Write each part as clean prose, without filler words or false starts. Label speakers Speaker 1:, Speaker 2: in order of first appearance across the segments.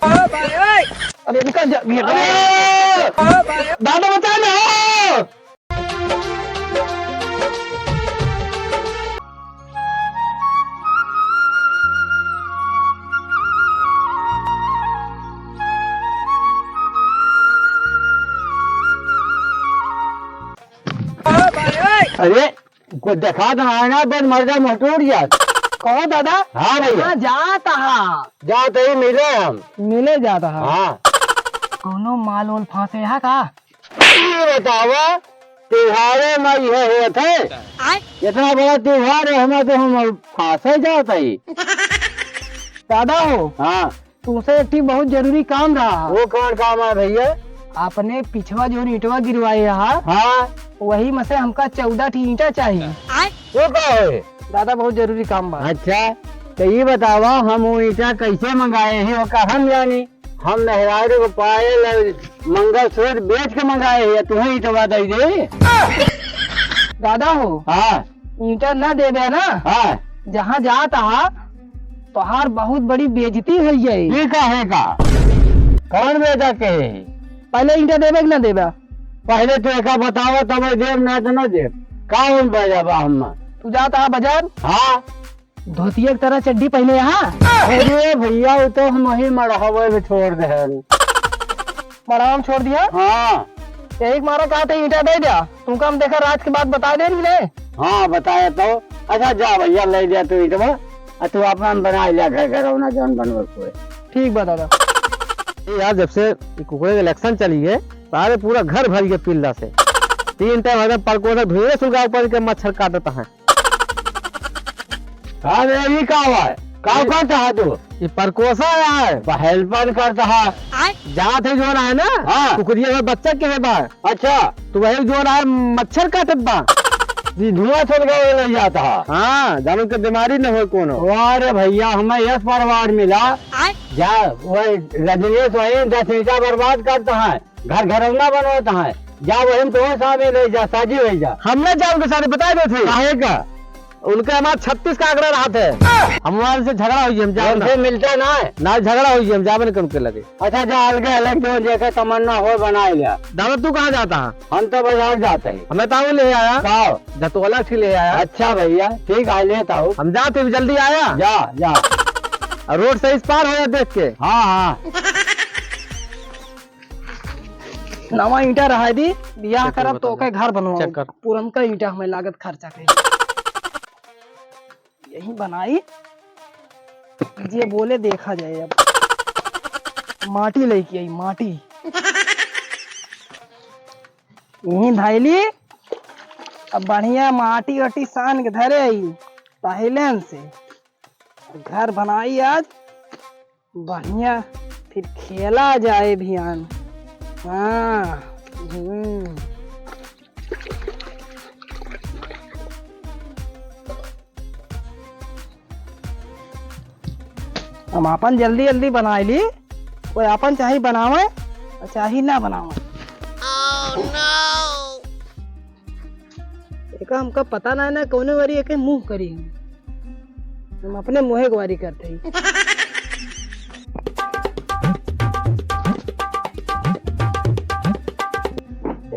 Speaker 1: अरे इनका दादा बता ना। अरे कुछ दिखा दो ना, बस मर्जा मटूर जात। कहो दादा। हाँ भैया जाता जाते ही मिले हम, मिले जाता है। हाँ कोनो माल वोल फांसे है का? बतावा त्योहारे में यह हुआ थे, इतना बड़ा त्योहार है हमें तो हम फांसे जाता ही। दादा हो। हाँ तुमसे एक बहुत जरूरी काम रहा। वो कौन काम है भैया? आपने पिछवा जो ईंटवा गिरवाए रहा, हाँ वही में से हमका 14 ईंटा चाहिए। वो क्या है दादा? बहुत जरूरी काम बा। अच्छा तो ये बतावा हम वो ईंटा कैसे मंगाए हैं? वो हम जानी, हम मेहरारू को पायल मंगलसूत्र बेच के मंगाए हैं, तुम्हें ईंटवा दे दे। दादा हो। हाँ ईंटा न दे दे ना। हाँ जहाँ जाता तोहार बहुत बड़ी बेइज्जती हुई है। ये का है का? कौन बेचा के? पहले ईंटा देवे कि न देवे? पहले तो एक बताओ तब देव ना तो न देव। कौन बजाबा हम? तू जाता है बाजार? हाँ धोतिया की तरह चड्डी पहने यहाँ। अरे भैया वो तो हम वही मड़हवे में छोड़ दे, मड़हवा में छोड़ दिया। हाँ एक मारा कहा था ईंटा दे दिया तुमको, हम देखा रात के बाद बता दे रही ने। हाँ बताया तो। अच्छा जा भैया ले जा तू ईंटवा, तू अपना बना लिया घर जौन बनवे। ठीक बता दादा। यार जब से कुकुरे के इलेक्शन चली है सारे पूरा घर भर गया पिल्ला से। 3 टाइम परकोसा धुए सुगा ऊपर के मच्छर काटता है। ये का हुआ है? करता है तू? ये परकोसा है, हेल्पर करता है। जहाँ थे जो है ना। हाँ कुकुरिया में बच्चा के है बार। अच्छा तो वही जो है मच्छर काटत बा, धुआं छोड़ के ले जाता है। हाँ जानो के बीमारी न हो कोनो। अरे भैया हमें यह परिवार मिला जा, वही रजनीश वही 10 ईंटा बर्बाद करता है, घर घरौना बनवाता है। जा वही तो शामिल ले जा, साजी हो जा। हमने जा उनके साथ बता दे थे काहे का? उनके हमारा 36 का आंकड़ा रहा थे। हमारे से झगड़ा हुई हम जा मिलता ना झगड़ा हुई हम जावन के उनके लगे। अच्छा जा अलग अलग जो देखे तमन्ना हो बना लिया। दादा तू कहाँ जाता है? हम तो बाजार जाते हैं। हमें ताऊ ले आया तो अलग से ले आया। अच्छा भैया ठीक है लेता हूँ। हम जाते जल्दी आया। जा रोड से इस पार हो देख के। हाँ हाँ नवा ईंटा रहा दी बियाह करब तो ओके घर बनवा, पुरनका ईंटा हमें लागत खर्चा के यही बनाई ये बोले देखा जाए। अब माटी लेके आई, माटी यही धाइली। अब बढ़िया माटी वटी सान के धरे आई पहले से घर बनाई आज बढ़िया, फिर खेला जाए भियान। हाँ हम अपन जल्दी जल्दी बना ली, कोई अपन चाहे बनावे चाहे ना बनावे। एक हमका पता ना ना कौन वारी एक मुंह करी, हम अपने मुँह वारी करते ही।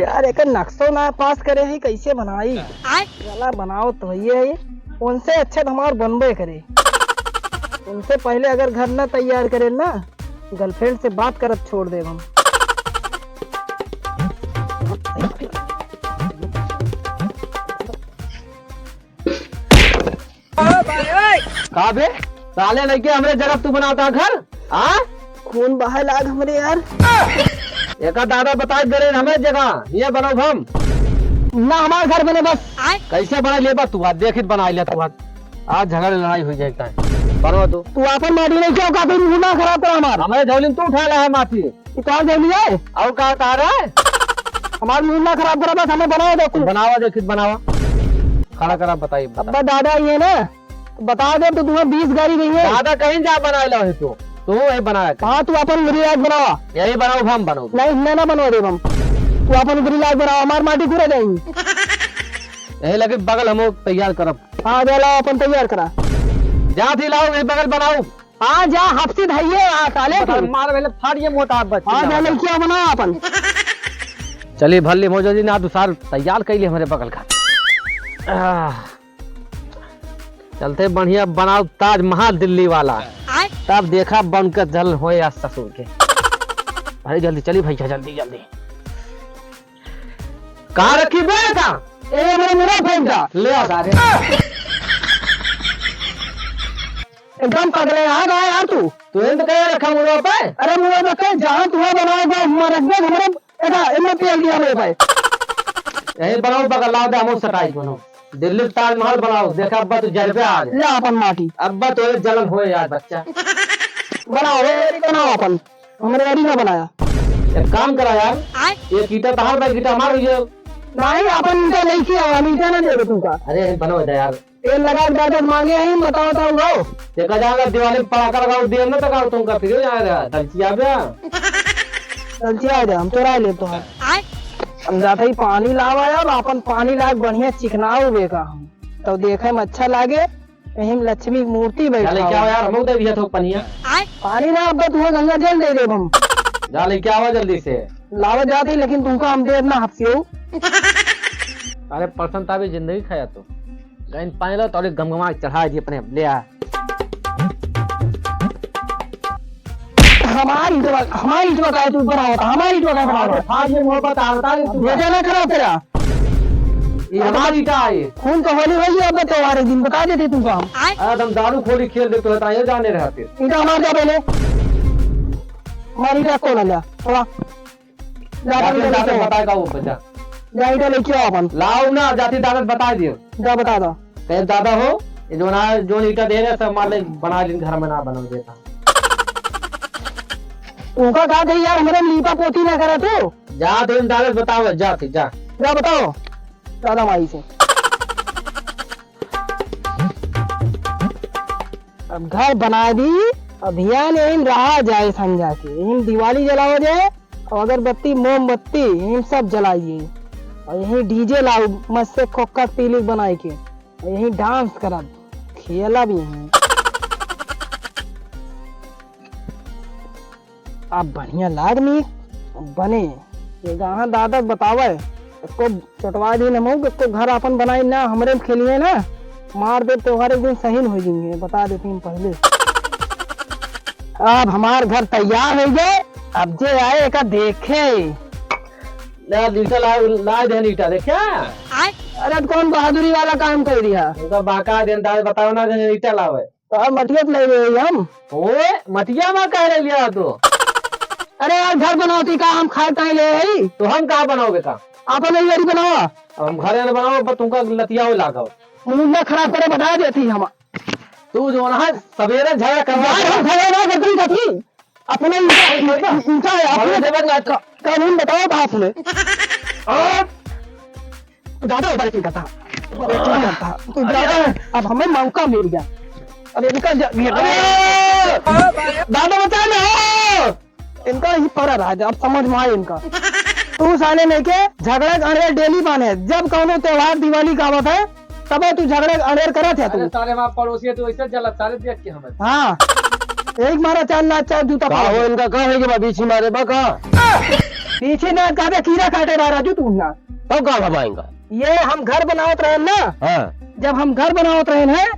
Speaker 1: यार एक नक्शो ना पास करे है कैसे बनाई? चला बनाओ तो ये उनसे अच्छा हमार बनबे करे। उनसे पहले अगर घर ना तैयार करे ना गर्लफ्रेंड से बात करत छोड़ दे हम। कहा बे साले लड़के हमरे जगह तू बनाता घर? हाँ खून बहा लाग हमरे यार। एक दादा बता दे रहे हमें जगह ये बनाओ हम ना, हमारा घर बने बस। कैसे बना ले बस तू देख बना लिया तू आज झगड़े लड़ाई हो जाएगा बनो तू अपन माटी नहीं क्यों का मुंह ना खराब कर हमारा। हमारे झोली तू उठा ला है माटी कहाँ झोली है और कहा कहा रहा है? हमारा मुंह ना खराब करा बस हमें बनाओ देखो। बनावा देखित बनावा खड़ा करा बताइए। अब्बा दादा ये ना बता दे तो तुम्हें 20 गाड़ी गई है। दादा कहीं जा बना लो है तो तू यही बनाया। हाँ तू अपन गिरिराज बनावा। यही बनाओ हम बनाओ। नहीं ना बनवा दे हम, तू अपन गिरिराज बनाओ हमार माटी पूरा जाएंगी। यही लगे बगल हम तैयार करब। हाँ जा लाओ अपन तैयार करा। जहाँ थी लाओ यही बगल बनाओ हाँ जा हफ्ते धैये काले मार वेले फाड़िए मोटा बच्चा हाँ जा लड़किया बना अपन चलिए भल्ले मौजो जी ना सार तैयार कैले हमारे बगल का चलते बढ़िया बनाओ ताजमहल दिल्ली वाला तब देखा बनकर जल हो या ससुर के। अरे जल्दी चलिए भैया जल्दी जल्दी कहाँ रखी बेटा मेरा फेंटा ले आ सारे एकदम पकड़े आ गया यार तू तो कह रखा मुझे पे अरे मुझे बता जहाँ तुम्हें बनाओगे हमारे तेल दिया मेरे पे यही बनाओ बगल लाओ दे हम सटाई बनाओ दिल्ली ताजमहल बनाओ देखा अब्बा तो जल पे आ जा अपन माटी अब्बा तो जलन हो यार बच्चा बनाओ बनाओ अपन हमारे गाड़ी में बनाया एक काम करा यार ये कीटा तहार भाई कीटा हमार ये नहीं अपन ईटा नहीं किया हम ईटा ना देबे तुमका अरे बनाओ दे यार तेल लगा के दादा मांगे हैं बताओ तो लो देखा जाएगा दिवाली पटाखा लगाओ दे ना तक तुमका फिर हो जाएगा तलचिया बे तलचिया दे हम तोरा ले तो है हम जाते ही पानी लावा यार अपन पानी ला बढ़िया चिकनाओ बेका हम तो देखे में अच्छा लागे कहीं लक्ष्मी मूर्ति बैठा चले क्या यार हम दे दिया तो पानी ना अब तुम्हें गंगा जल दे दे हम जा ले क्या हुआ जल्दी से लावा जाती लेकिन तुमको हम दे ना हफ्सियो अरे पर्सन ताबे जिंदगी खाया तो गैन पानी लो तो गमगमा चढ़ा दी अपने ले आ हमारी तो का तू बना होता हमारी तो का बना होता आज ये मोहब्बत आता है तू मजा ना करो तेरा ये हमारी का है खून तो होली होगी अब त्योहार दिन बता देते तुमको हम एकदम दारू खोली खेल दे तो ये जाने रहते इनका हमार जा पहले हमारी का कौन लिया थोड़ा जाते बताएगा वो बच्चा जाइटा लेके आओ अपन लाओ ना जाती दादा बता दियो जा बता दो कहे दादा हो ये जो ईटा दे रहे सब मान ले बना ले घर में ना बना देता उनका कहा गई यार हमारे लीपा पोती ना करा तो जा तो दादा बताओ जा बताओ दादा माई से अब घर बना दी अभियान यही रहा जाए संजा के यही दिवाली जलाओ जाए और अगरबत्ती मोमबत्ती यही सब जलाइए और यही डीजे लाओ मस्त से खोखा पीली बनाए के और यही डांस करा खेला भी है आप बढ़िया लाग नहीं बने ये गाँव दादा बतावे इसको चटवा दी न इसको घर अपन बनाए ना हमरे में खेलिए ना मार दे त्योहार एक दिन सही हो जाएंगे बता देती हूँ पहले। अब हमार घर तैयार हो गए अब जे आए एक देखे ईटा देखे अरे कौन बहादुरी वाला काम कर दिया बाका बताओ ना ईटा लावे तो मटिया ले रहे हम ओए मटिया में कह रहे लिया तो अरे यार घर बनाओ का हम खाए कहीं ले तो हम कहाँ बनाओगे का आपने ये बनाओ हम घर बनाओ पर तुमका लतिया लगाओ मुंह खराब करे बता देती हम तू जो ना सवेरे झगड़ा करवा अपने कानून बताओ बाप ने दादा ऊपर की कथा अब हमें मौका मिल गया अब इनका दादा बता ना इनका ही पड़ा रहा अब समझ में आए इनका तू साले लेके झगड़े अड़ेर डेली माने जब कौनो त्योहार दिवाली का आवत है तब तू झगड़े अड़ेर करत है तू साले मां पड़ोसी तो ऐसे जलत साले देख के हमें हां एक मारा चार ना चार जूता पाओ इनका कहा है कि पीछे मारे बा का पीछे ना काटे कीड़ा काटे राजू तू ना तो कहां भगाएगा ये हम घर बनावत रहे ना हां जब हम घर बनावत रहे हैं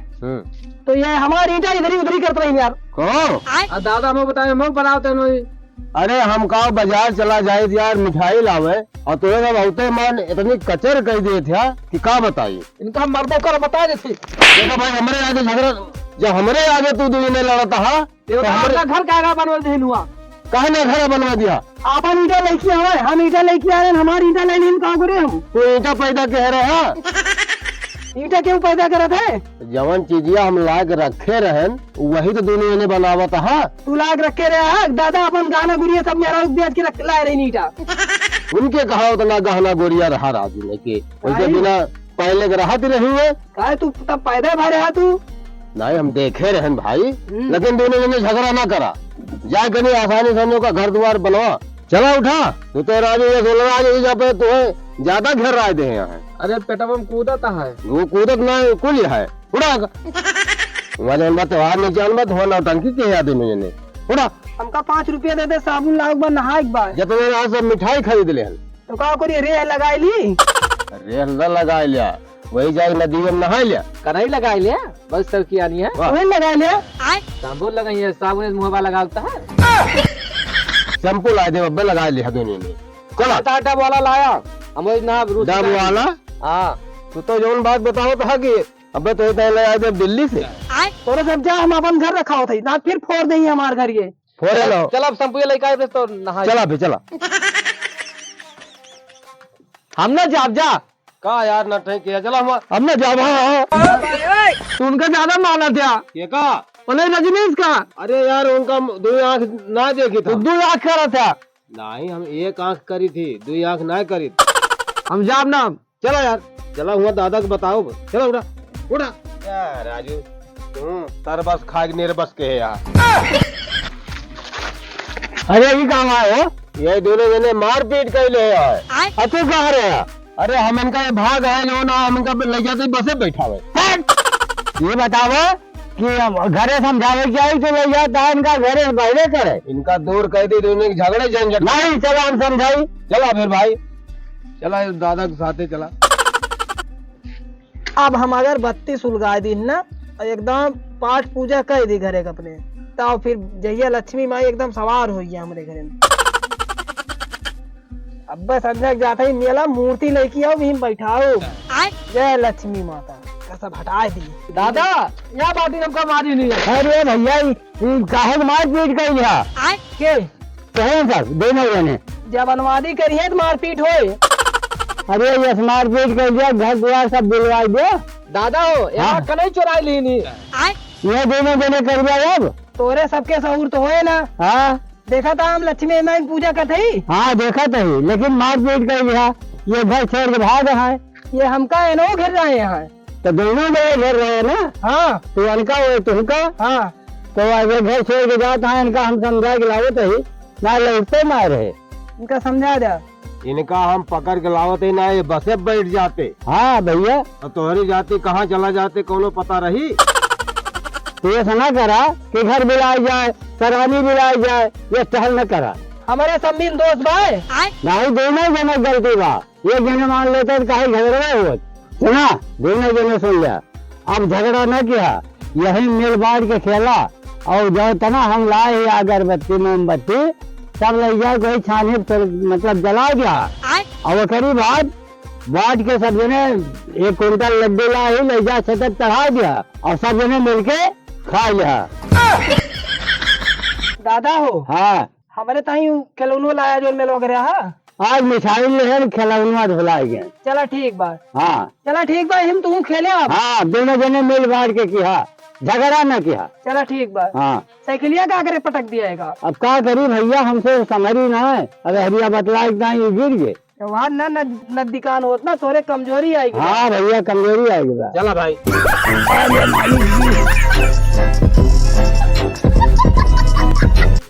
Speaker 1: तो ये हमारी ईटा इधर उधरी करते रहे यार कौन दादा मैं बताए हम बनावते नहीं अरे हम का बाजार चला जाए यार मिठाई लावे और तुम्हें बहुते मन इतनी कचर कर दिए थे कि का बताइए इनका हम मर्दों कर बता देते देखो भाई हमारे आगे झगड़ा जब हमारे आगे तू दूर में लड़ा था तो हमारा घर का बनवा दे हुआ कहे ना घर बनवा दिया आप ईटा लेके आए हम ईटा लेके आ रहे हमारी ईटा ले ली कहा करे हम तो ईटा पैदा कह रहे हैं ईटा क्यों पैदा करत है जवन चीजिया हम लाग रखे रहन वही तो दुनिया ने बनावत है तू लाग रखे रहे दादा अपन गाना गुड़िया सब मेरा बेच के रख लाए रही ईटा उनके कहा उतना गहना गोरिया रहा राजू ने के उनके बिना पहले के राहत रही है काहे तू तब पैदा भा रहा तू नहीं हम देखे रहन भाई लेकिन दोनों ने झगड़ा ना करा जा कहीं आसानी से का घर द्वार बनवा चला उठा तो राजू ये बोल रहा पे तुम्हें ज्यादा घेर रहा दे यहाँ अरे पेटवा में कूदत है वो कूदत ना कुल है उड़ा वजन मत हार नहीं जान मत हो नौटंकी के याद नहीं उड़ा
Speaker 2: हमका 5 रुपया दे दे, साबुन लाओ बार नहा एक बार।
Speaker 1: जब तुम्हें यहाँ से मिठाई खरीद ले
Speaker 2: तो का करिए, रेह लगाई ली?
Speaker 1: रेल न लगा लिया, वही जाके नदी में नहा लिया,
Speaker 2: कढ़ाई लगाई लिया, बस सब किया नहीं है, वही लगा लिया। साबुन लगाइए, साबुन मुँह लगाता है।
Speaker 1: शैम्पू लाए थे बब्बे लगा लिया दोनों ने। चला
Speaker 2: टाटा वाला लाया हम
Speaker 1: डब वाला।
Speaker 2: हाँ
Speaker 1: तू तो जो बात बताओ तो है कि अबे तो ले आए थे दिल्ली से।
Speaker 2: तोरे सब जा, हम अपन घर रखा होता ना, फिर फोड़ देंगे हमारे घर ये।
Speaker 1: फोड़े लो,
Speaker 2: चल अब शैम्पू लेके आए तो नहा।
Speaker 1: चला भी चला।
Speaker 2: हम ना जाब जा
Speaker 1: का यार न ठीक किया, चला
Speaker 2: हम ना जाब। तू उनका ज्यादा माना था
Speaker 1: ये का
Speaker 2: बोले रजनीश का।
Speaker 1: अरे यार उनका 2 आँख ना देखी था,
Speaker 2: 2 आँख करा था।
Speaker 1: नहीं हम 1 आँख करी थी, 2 आँख ना करी।
Speaker 2: हम जाब ना,
Speaker 1: चला यार चला हुआ दादा को बताओ। चला उड़ा उड़ा यार राजू, तर बस खाग नेर बस के है यार।
Speaker 2: अरे ये कहाँ आए हो?
Speaker 1: ये दोनों जने मारपीट कैले है।
Speaker 2: अतु कहाँ रहे?
Speaker 1: अरे हम इनका ये भाग है जो ना, हम इनका ले जाते बसे बैठा हुए।
Speaker 2: ये बताओ कि घरे समझावे क्या ही तो ले जाता है, इनका घरे बहरे करे।
Speaker 1: इनका दूर कर दी दोनों के झगड़े झंझट।
Speaker 2: नहीं चलो हम समझाई।
Speaker 1: चला फिर भाई, चला दादा के साथे चला।
Speaker 2: अब हम अगर बत्ती सुलगा दी ना, एकदम पाठ पूजा कर दी घरे अपने, तो फिर जहिया लक्ष्मी माई एकदम सवार हो गया हमारे घरे में। अब संध्या जाता ही मेला मूर्ति लेके आओ, भी बैठाओ, जय लक्ष्मी माता का सब हटा दी। दादा यह बात हमको मारी नहीं है। अरे भैया काहे मार पीट कर लिया के सर दोनों जने जब अनुवादी करिए तो मारपीट होए। अरे ये मारपीट कर दिया, घर द्वार सब बिलवा दो। दादा हो यहाँ कहीं चुराई ली नहीं, ये दोनों जने कर दिया। अब तोरे सबके सहूर तो होए ना। हाँ देखा था हम लक्ष्मी माई पूजा करते ही। हाँ देखा था ही, लेकिन मारपीट कर दिया, ये घर छोड़ के भाग रहा है। ये हमका एनो घेर रहे हैं, तो दोनों जगह घेर रहे हैं ना। हाँ तो इनका वो तुमका। हाँ तो अगर घर छोड़ के जाता है इनका, हम समझा के लाओ तो ही ना लौटते मार रहे, इनका समझा दिया।
Speaker 1: इनका हम पकड़ के लावत ही ना, ये बसे बैठ जाते।
Speaker 2: हाँ भैया
Speaker 1: तो तोहरी जाती कहाँ चला जाते कोनो पता रही।
Speaker 2: तो ये सुना करा कि घर बुलाई जाए, सरवानी बुलाई जाए, ये टहल न करा। हमारे सम्मीन दोस्त भाई नहीं, दोनों जने गलती बा। ये जने मान लेते कहीं झगड़ा हुआ, सुना दोनों जने सुन लिया। अब झगड़ा न किया, यही मिल बांट के खेला, और जो तना हम लाए अगरबत्ती मोमबत्ती सब ले जाए कोई छाने मतलब जला गया, और वो करी बांट के सब जने 1 कुंटल लड्डू लाए, ले जा छतप चढ़ा दिया, और सब जने मिलके खा लिया। दादा हो हाँ हमारे ताई खिलौना लाया जो मेल वगैरह है, आज मिठाई ले खिलौना धुलाई गए। चला ठीक बात। हाँ चला ठीक बात, हम तुम खेले। हाँ दोनों जने मिल बांट के किया, झगड़ा न किया। चला ठीक बात। हाँ साइकिलिया का करे पटक दिया। अब क्या करी भैया, हमसे समझी ना है, अरे हरिया बतला एकदम गिर गए। वहाँ न दिकान होत ना, थोड़े कमजोरी आएगी। हाँ भैया कमजोरी आएगी।
Speaker 1: चला भाई।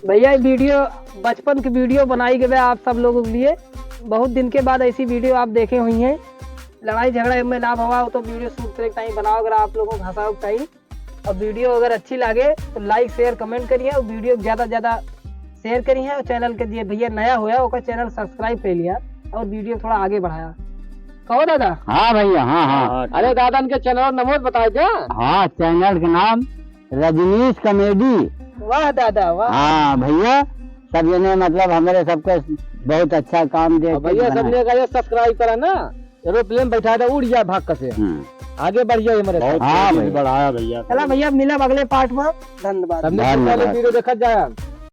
Speaker 2: भैया वीडियो बचपन की वीडियो बनाई गई आप सब लोगों के लिए। बहुत दिन के बाद ऐसी वीडियो आप देखे हुई हैं। लड़ाई झगड़ा में ना हुआ तो वीडियो शूट करके टाइम बनाओ, अगर आप लोगों को हंसाओ टाइम। और वीडियो अगर अच्छी लगे तो लाइक शेयर कमेंट करिए, और वीडियो ज़्यादा ज़्यादा शेयर करिए। और चैनल के लिए भैया नया होया उसका चैनल सब्सक्राइब कर लिया, और वीडियो थोड़ा आगे बढ़ाया। कहो दादा। हाँ भैया हाँ हाँ। अरे दादा इनके चैनल नंबर बताए क्या? हाँ चैनल का नाम रजनीश कॉमेडी। वाह दादा वाह। हाँ भैया सब जने मतलब हमारे सबको बहुत अच्छा काम दे भैया, सब ने सब्सक्राइब करा ना, एरोप्लेन बैठा था उड़ गया भाग से। आगे बढ़ जाइए मेरे। हाँ बढ़ाया भैया। चला भैया मिला अगले पार्ट में। धन्यवाद। वीडियो देखा जाए।